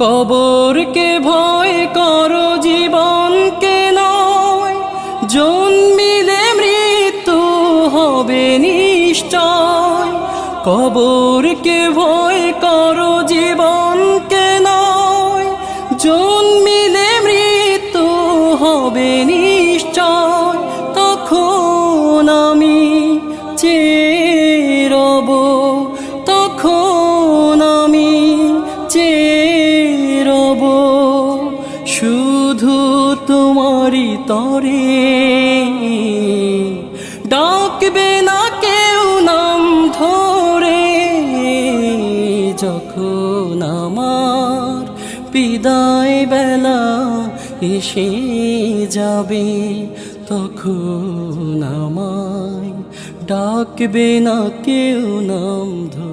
কবরকে ভয় করো জীবনকে নয়, জন্মিলে মৃত্যু হবে নিশ্চয়। কবরকে ভয় করো জীবনকে নয়, জন্মিলে মৃত্যু হবে নিশ্চয়। তখন আমি চেয়ে রব, তখন আমি চেয়ে রব শুধু তোমারই তরে। ডাকবে না কেউ নাম ধরে, যখন আমার বিদায় বেলা এসে যাবে, তখন আমায় ডাকবে না কেউ নাম ধরে।